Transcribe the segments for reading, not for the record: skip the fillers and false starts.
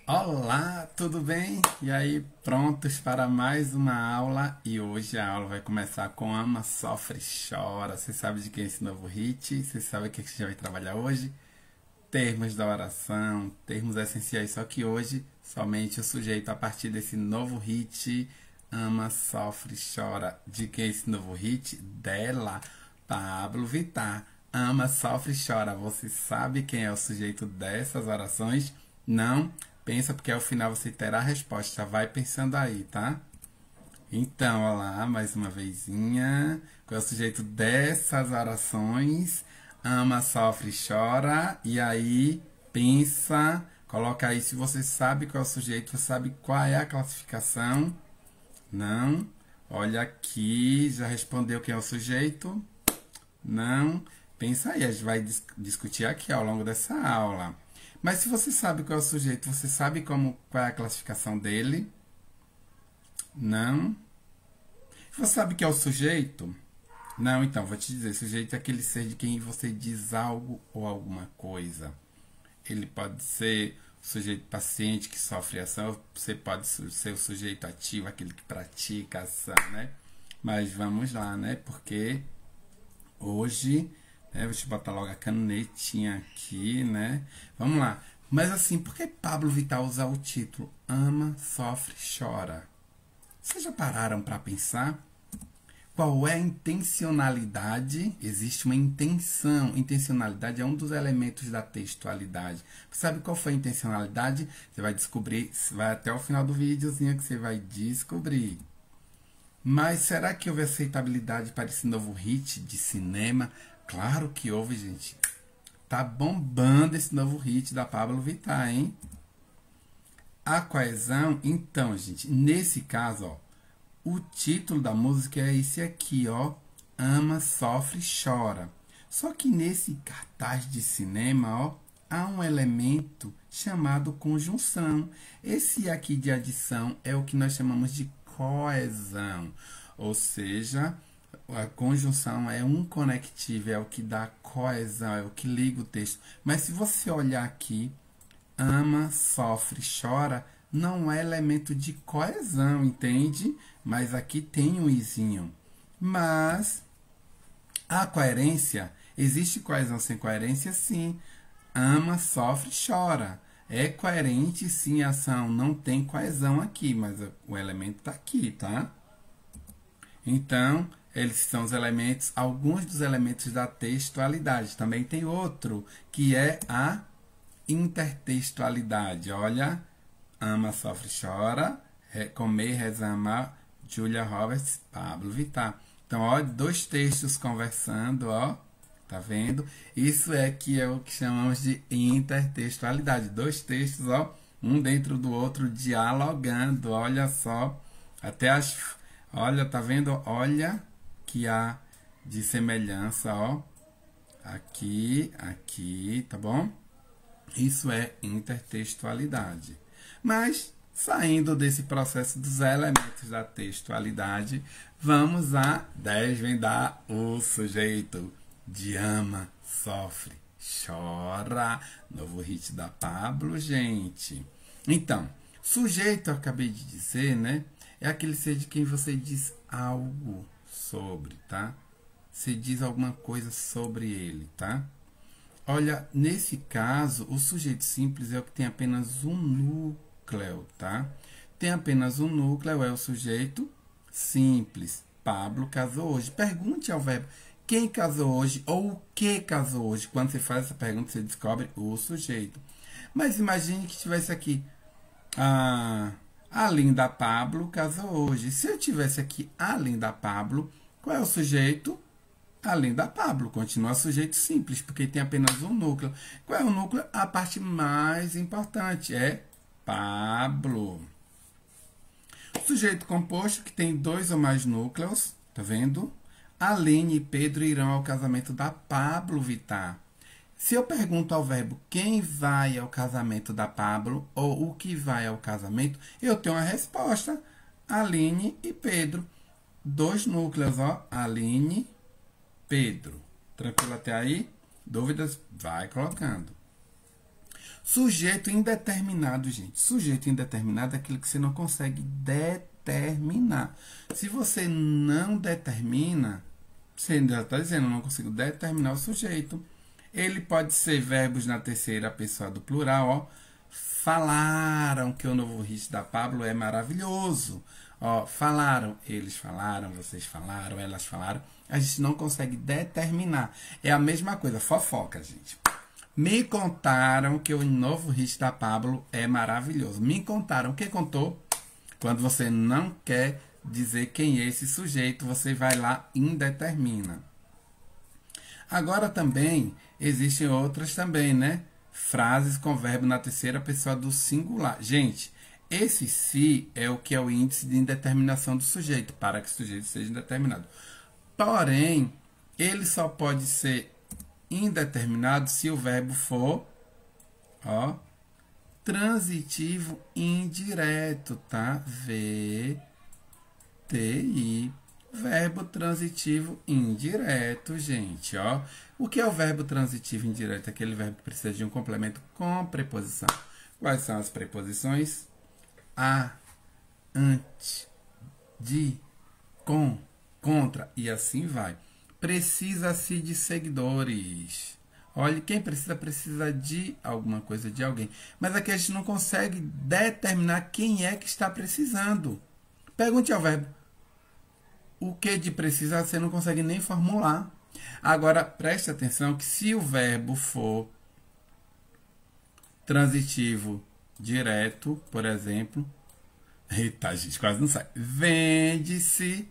Olá, tudo bem? E aí, prontos para mais uma aula? E hoje a aula vai começar com Ama, Sofre, Chora. Você sabe de quem é esse novo hit? Você sabe o que a gente vai trabalhar hoje? Termos da oração, termos essenciais. Só que hoje, somente o sujeito, a partir desse novo hit, Ama, Sofre, Chora. De quem é esse novo hit? Dela, Pablo Vittar. Ama, sofre, chora. Você sabe quem é o sujeito dessas orações? Não? Pensa porque ao final você terá a resposta. Vai pensando aí, tá? Então, olha lá, mais uma vezinha. Qual é o sujeito dessas orações? Ama, sofre, chora. E aí, pensa. Coloca aí se você sabe qual é o sujeito, você sabe qual é a classificação. Não? Olha aqui, já respondeu quem é o sujeito? Não? Pensa aí, a gente vai discutir aqui ao longo dessa aula. Mas se você sabe qual é o sujeito, você sabe qual é a classificação dele? Não? Você sabe que é o sujeito? Não, então, vou te dizer, sujeito é aquele ser de quem você diz algo ou alguma coisa. Ele pode ser o sujeito paciente que sofre ação, você pode ser o sujeito ativo, aquele que pratica a ação, né? Mas vamos lá, né? Porque hoje, né, deixa eu botar logo a canetinha aqui, né? Vamos lá. Mas assim, por que Pablo Vittar usa o título Ama, Sofre, Chora? Vocês já pararam para pensar? Qual é a intencionalidade? Existe uma intenção. Intencionalidade é um dos elementos da textualidade. Você sabe qual foi a intencionalidade? Você vai descobrir, vai até o final do videozinho que você vai descobrir. Mas será que houve aceitabilidade para esse novo hit de cinema? Claro que houve, gente. Tá bombando esse novo hit da Pablo Vittar, hein? A coesão, então, gente, nesse caso, ó, o título da música é esse aqui, ó. Ama, sofre, chora. Só que nesse cartaz de cinema, ó, há um elemento chamado conjunção. Esse aqui de adição é o que nós chamamos de coesão. Ou seja, a conjunção é um conectivo, é o que dá coesão, é o que liga o texto. Mas se você olhar aqui, ama, sofre, chora, não é elemento de coesão, entende? Mas aqui tem um izinho. Mas a coerência, existe coesão sem coerência? Sim. Ama, sofre, chora. É coerente sim a ação, não tem coesão aqui, mas o elemento está aqui, tá? Então, eles são os elementos, alguns dos elementos da textualidade. Também tem outro, que é a intertextualidade. Olha, ama, sofre, chora, comer, reza, amar, Julia Roberts, Pablo Vittar. Então, ó, dois textos conversando, ó, tá vendo? Isso é que é o que chamamos de intertextualidade. Dois textos, ó, um dentro do outro, dialogando, olha só, até as, olha, tá vendo? Olha que há de semelhança, ó, aqui, tá bom? Isso é intertextualidade. Mas, saindo desse processo dos elementos da textualidade, vamos a desvendar o sujeito de ama, sofre, chora. Novo hit da Pablo, gente. Então, sujeito, eu acabei de dizer, né? É aquele ser de quem você diz algo sobre, tá? Você diz alguma coisa sobre ele, tá? Olha, nesse caso, o sujeito simples é o que tem apenas um núcleo, tá? Tem apenas um núcleo, é o sujeito simples. Pablo casou hoje. Pergunte ao verbo quem casou hoje ou o que casou hoje. Quando você faz essa pergunta, você descobre o sujeito. Mas imagine que tivesse aqui a Linda Pablo casou hoje. Se eu tivesse aqui a Linda Pablo, qual é o sujeito? Além da Pablo, continua sujeito simples, porque tem apenas um núcleo. Qual é o núcleo? A parte mais importante é Pablo. Sujeito composto que tem dois ou mais núcleos, tá vendo? Aline e Pedro irão ao casamento da Pablo Vittar. Se eu pergunto ao verbo quem vai ao casamento da Pablo ou o que vai ao casamento, eu tenho a resposta. Aline e Pedro. Dois núcleos, ó. Aline, Pedro. Tranquilo até aí? Dúvidas? Vai colocando. Sujeito indeterminado, gente. Sujeito indeterminado é aquilo que você não consegue determinar. Se você não determina, você ainda está dizendo, eu não consigo determinar o sujeito. Ele pode ser verbos na terceira pessoa do plural, ó. Falaram que o novo hit da Pablo é maravilhoso. Ó, falaram, eles falaram, vocês falaram, elas falaram. A gente não consegue determinar. É a mesma coisa, fofoca, gente. Me contaram que o novo hit da Pablo é maravilhoso. Me contaram. Quem contou? Quando você não quer dizer quem é esse sujeito, você vai lá e indetermina. Agora também, existem outras também, né? Frases com verbo na terceira pessoa do singular. Gente, esse se é o que é o índice de indeterminação do sujeito, para que o sujeito seja indeterminado. Porém, ele só pode ser indeterminado se o verbo for, ó, transitivo indireto, tá? VTI. Verbo transitivo indireto, gente, ó. O que é o verbo transitivo indireto? Aquele verbo que precisa de um complemento com preposição. Quais são as preposições? A, ante, de, com, contra e assim vai. Precisa-se de seguidores. Olha, quem precisa de alguma coisa, de alguém. Mas aqui a gente não consegue determinar quem é que está precisando. Pergunte ao verbo. O que de precisar você não consegue nem formular. Agora, preste atenção que se o verbo for transitivo direto, por exemplo... Eita, gente, quase não sai. Vende-se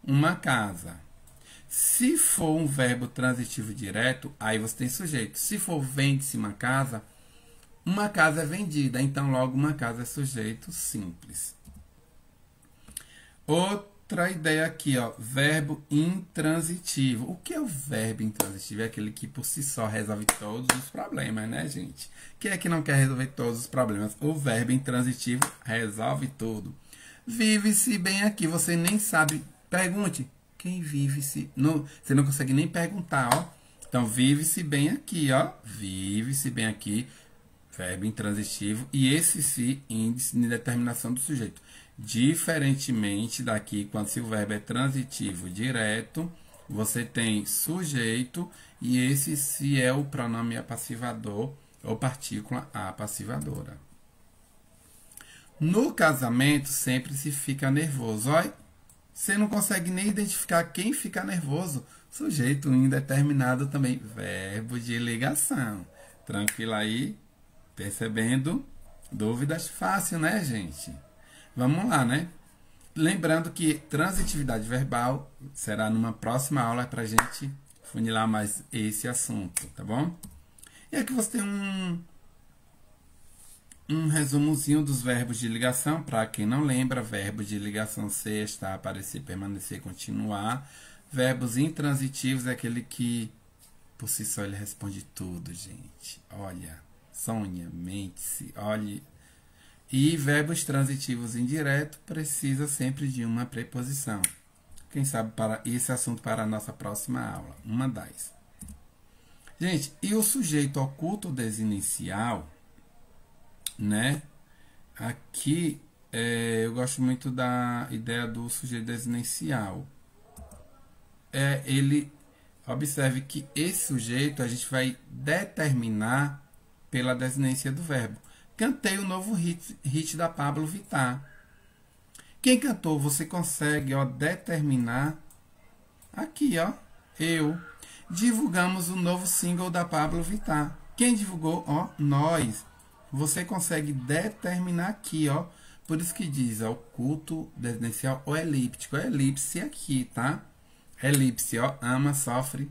uma casa. Se for um verbo transitivo direto, aí você tem sujeito. Se for vende-se uma casa é vendida. Então, logo, uma casa é sujeito simples. Outra ideia aqui, ó, verbo intransitivo. O que é o verbo intransitivo? É aquele que por si só resolve todos os problemas, né, gente? Quem é que não quer resolver todos os problemas? O verbo intransitivo resolve tudo. Vive-se bem aqui. Você nem sabe. Pergunte. Quem vive-se... Você não consegue nem perguntar, ó. Então, vive-se bem aqui, ó. Vive-se bem aqui. Verbo intransitivo. E esse se, índice de determinação do sujeito. Diferentemente daqui, quando se o verbo é transitivo direto, você tem sujeito e esse se é o pronome apassivador ou partícula apassivadora. No casamento, sempre se fica nervoso. Olha, você não consegue nem identificar quem fica nervoso. Sujeito indeterminado também. Verbo de ligação. Tranquilo aí? Percebendo? Dúvidas fácil, né, gente? Vamos lá, né? Lembrando que transitividade verbal será numa próxima aula para a gente funilar mais esse assunto, tá bom? E aqui você tem um resumozinho dos verbos de ligação. Para quem não lembra, verbo de ligação ser, estar, aparecer, permanecer, continuar. Verbos intransitivos é aquele que, por si só, ele responde tudo, gente. Olha, sonha, mente-se, olhe. E verbos transitivos indiretos precisa sempre de uma preposição. Quem sabe para esse assunto para a nossa próxima aula. Uma das. Gente, e o sujeito oculto desinicial, né? Aqui eu gosto muito da ideia do sujeito desinicial. Observe que esse sujeito a gente vai determinar pela desinência do verbo. Cantei o novo hit da Pablo Vittar. Quem cantou, você consegue, ó, determinar aqui, ó, eu. Divulgamos o novo single da Pablo Vittar. Quem divulgou? Ó, nós. Você consegue determinar aqui, ó. Por isso que diz, ó, oculto, desinicial ou elíptico. É elipse aqui, tá? Elipse, ó, ama, sofre,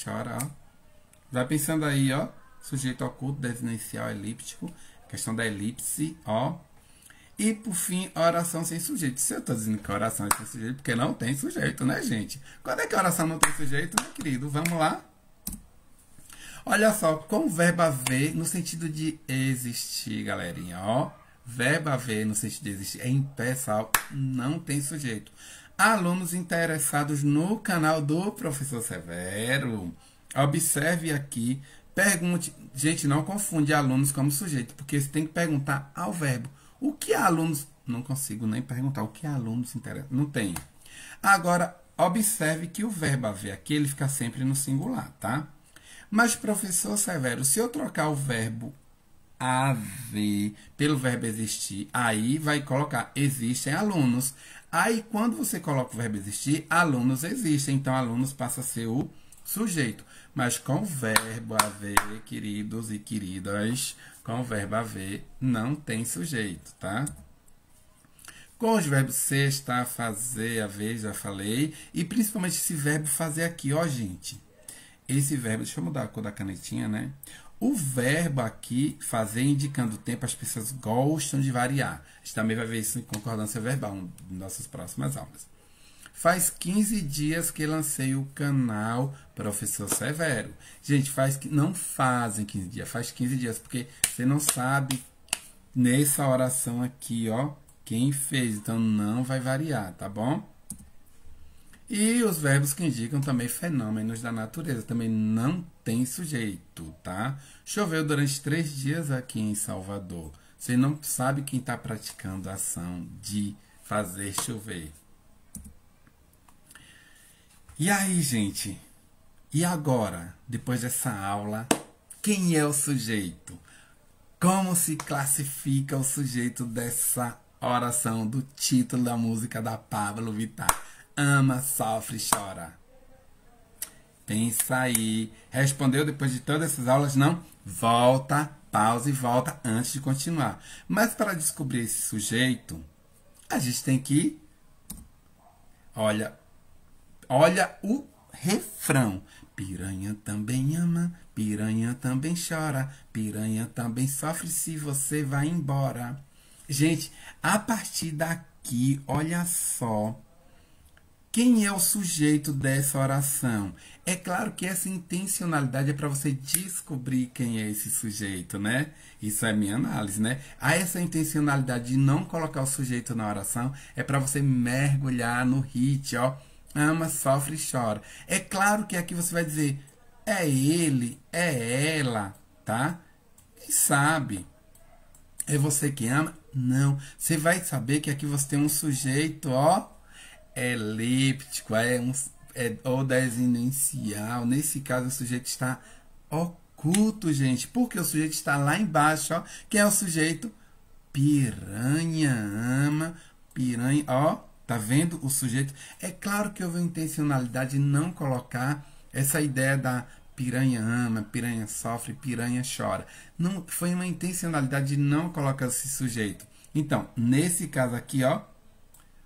chora, ó. Vai pensando aí, ó. Sujeito oculto, desinicial, elíptico. Questão da elipse, ó. E, por fim, oração sem sujeito. Se eu estou dizendo que oração é sem sujeito, porque não tem sujeito, né, gente? Quando é que a oração não tem sujeito, né, querido? Vamos lá? Olha só, com o verbo haver no sentido de existir, galerinha, ó. Verbo haver no sentido de existir é impessoal, não tem sujeito. Alunos interessados no canal do Professor Severo, observe aqui, Pergunte. Gente, não confunde alunos como sujeito, porque você tem que perguntar ao verbo. O que alunos... Não consigo nem perguntar o que alunos interessa. Não tem. Agora, observe que o verbo haver aqui, ele fica sempre no singular, tá? Mas, professor Severo, se eu trocar o verbo haver pelo verbo existir, aí vai colocar existem alunos. Aí, quando você coloca o verbo existir, alunos existem. Então, alunos passa a ser o sujeito. Mas com o verbo haver, queridos e queridas, com o verbo haver, não tem sujeito, tá? Com os verbos ser, estar, fazer, haver, já falei. E principalmente esse verbo fazer aqui, ó, gente. Esse verbo, deixa eu mudar a cor da canetinha, né? O verbo aqui, fazer, indicando o tempo, as pessoas gostam de variar. A gente também vai ver isso em concordância verbal nas nossas próximas aulas. Faz 15 dias que lancei o canal Professor Severo. Gente, não fazem 15 dias, faz 15 dias, porque você não sabe nessa oração aqui, ó, quem fez. Então, não vai variar, tá bom? E os verbos que indicam também fenômenos da natureza. Também não tem sujeito, tá? Choveu durante 3 dias aqui em Salvador. Você não sabe quem está praticando a ação de fazer chover. E aí, gente? E agora, depois dessa aula, quem é o sujeito? Como se classifica o sujeito dessa oração do título da música da Pablo Vittar? Ama, sofre, chora. Pensa aí. Respondeu depois de todas essas aulas? Não? Volta, pausa e volta antes de continuar. Mas para descobrir esse sujeito, a gente tem que... Olha o refrão. Piranha também ama, piranha também chora, piranha também sofre se você vai embora. Gente, a partir daqui, olha só. Quem é o sujeito dessa oração? É claro que essa intencionalidade é para você descobrir quem é esse sujeito, né? Isso é minha análise, né? Essa intencionalidade de não colocar o sujeito na oração é para você mergulhar no hit, ó. Ama, sofre e chora. É claro que aqui você vai dizer é ele, é ela, tá? Quem sabe? É você que ama? Não. Você vai saber que aqui você tem um sujeito, ó, elíptico, ou desinicial. Nesse caso, o sujeito está oculto, gente. Porque o sujeito está lá embaixo, ó. Quem é o sujeito? Piranha ama, piranha, ó. Tá vendo o sujeito? É claro que houve a intencionalidade de não colocar essa ideia da piranha ama, piranha sofre, piranha chora. Não, foi uma intencionalidade de não colocar esse sujeito. Então, nesse caso aqui, ó,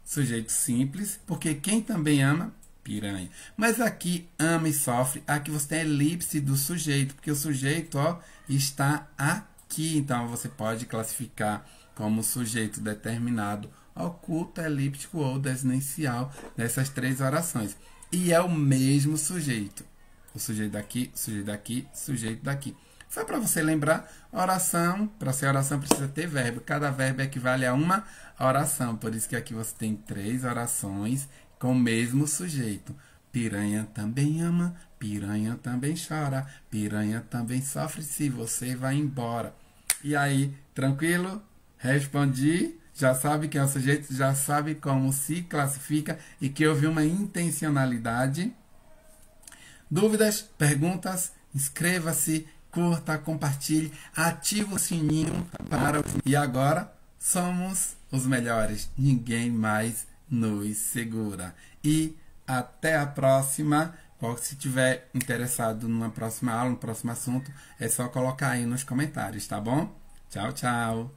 sujeito simples, porque quem também ama? Piranha. Mas aqui, ama e sofre, aqui você tem a elipse do sujeito, porque o sujeito, ó, está aqui. Então, você pode classificar como sujeito determinado, oculto, elíptico ou desinicial nessas 3 orações. E é o mesmo sujeito. O sujeito daqui, sujeito daqui, sujeito daqui. Só para você lembrar, oração, para ser oração precisa ter verbo. Cada verbo equivale a uma oração. Por isso que aqui você tem 3 orações com o mesmo sujeito. Piranha também ama, piranha também chora, piranha também sofre se você vai embora. E aí, tranquilo? Respondi. Já sabe quem é o sujeito, já sabe como se classifica e que houve uma intencionalidade. Dúvidas, perguntas, inscreva-se, curta, compartilhe, ative o sininho para... E agora, somos os melhores. Ninguém mais nos segura. E até a próxima. Se tiver interessado numa próxima aula, no próximo assunto, é só colocar aí nos comentários, tá bom? Tchau, tchau.